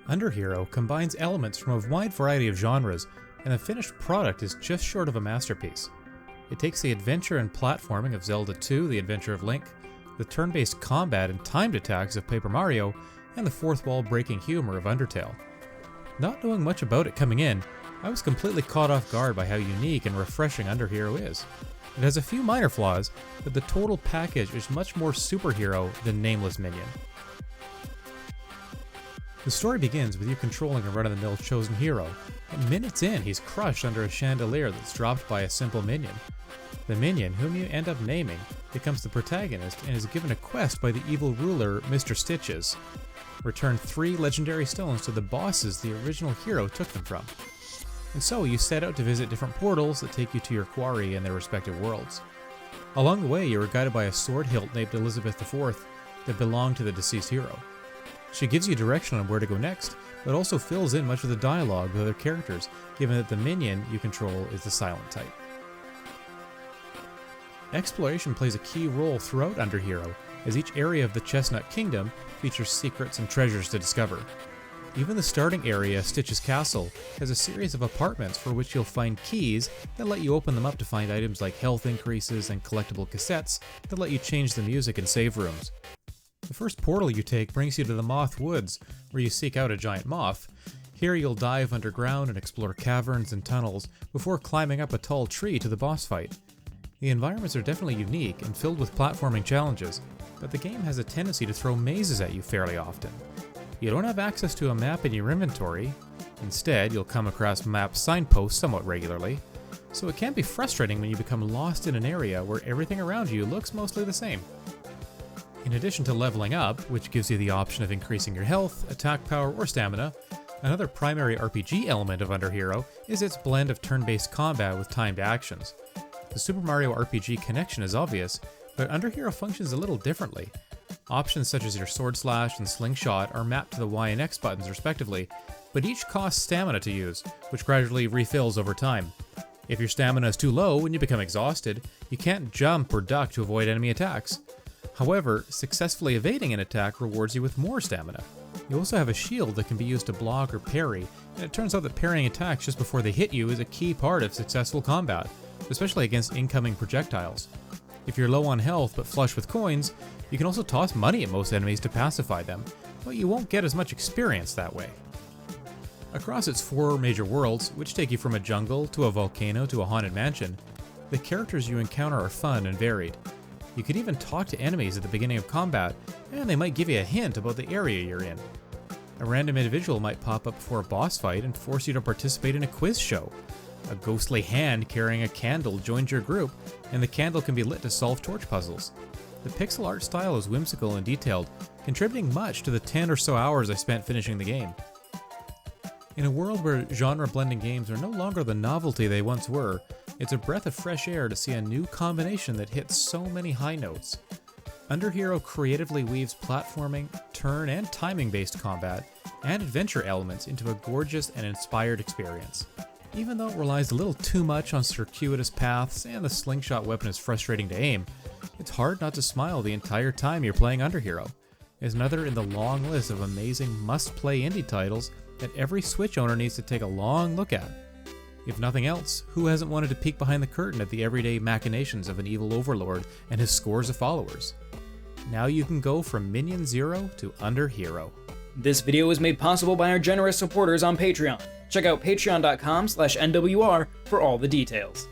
Underhero combines elements from a wide variety of genres, and the finished product is just short of a masterpiece. It takes the adventure and platforming of Zelda 2: The Adventure of Link, the turn-based combat and timed attacks of Paper Mario, and the fourth wall breaking humor of Undertale. Not knowing much about it coming in, I was completely caught off guard by how unique and refreshing Underhero is. It has a few minor flaws, but the total package is much more superhero than Nameless Minion. The story begins with you controlling a run-of-the-mill chosen hero, and minutes in he's crushed under a chandelier that's dropped by a simple minion. The minion, whom you end up naming, becomes the protagonist and is given a quest by the evil ruler, Mr. Stitches. Return 3 legendary stones to the bosses the original hero took them from. And so you set out to visit different portals that take you to your quarry and their respective worlds. Along the way you are guided by a sword hilt named Elizabeth IV that belonged to the deceased hero. She gives you direction on where to go next, but also fills in much of the dialogue with other characters, given that the minion you control is the silent type. Exploration plays a key role throughout Underhero, as each area of the Chestnut Kingdom features secrets and treasures to discover. Even the starting area, Stitch's Castle, has a series of apartments for which you'll find keys that let you open them up to find items like health increases and collectible cassettes that let you change the music in save rooms. The first portal you take brings you to the Moth Woods, where you seek out a giant moth. Here you'll dive underground and explore caverns and tunnels before climbing up a tall tree to the boss fight. The environments are definitely unique and filled with platforming challenges, but the game has a tendency to throw mazes at you fairly often. You don't have access to a map in your inventory. Instead, you'll come across map signposts somewhat regularly, so it can be frustrating when you become lost in an area where everything around you looks mostly the same. In addition to leveling up, which gives you the option of increasing your health, attack power, or stamina, another primary RPG element of Underhero is its blend of turn-based combat with timed actions. The Super Mario RPG connection is obvious, but Underhero functions a little differently. Options such as your sword slash and slingshot are mapped to the Y and X buttons respectively, but each costs stamina to use, which gradually refills over time. If your stamina is too low when you become exhausted, you can't jump or duck to avoid enemy attacks. However, successfully evading an attack rewards you with more stamina. You also have a shield that can be used to block or parry, and it turns out that parrying attacks just before they hit you is a key part of successful combat, especially against incoming projectiles. If you're low on health but flush with coins, you can also toss money at most enemies to pacify them, but you won't get as much experience that way. Across its 4 major worlds, which take you from a jungle to a volcano to a haunted mansion, the characters you encounter are fun and varied. You could even talk to enemies at the beginning of combat, and they might give you a hint about the area you're in. A random individual might pop up before a boss fight and force you to participate in a quiz show. A ghostly hand carrying a candle joins your group, and the candle can be lit to solve torch puzzles. The pixel art style is whimsical and detailed, contributing much to the 10 or so hours I spent finishing the game. In a world where genre-blending games are no longer the novelty they once were, it's a breath of fresh air to see a new combination that hits so many high notes. Underhero creatively weaves platforming, turn and timing-based combat, and adventure elements into a gorgeous and inspired experience. Even though it relies a little too much on circuitous paths and the slingshot weapon is frustrating to aim, it's hard not to smile the entire time you're playing Underhero. It's another in the long list of amazing must-play indie titles that every Switch owner needs to take a long look at. If nothing else, who hasn't wanted to peek behind the curtain at the everyday machinations of an evil overlord and his scores of followers? Now you can go from Minion Zero to Underhero. This video was made possible by our generous supporters on Patreon. Check out patreon.com/NWR for all the details.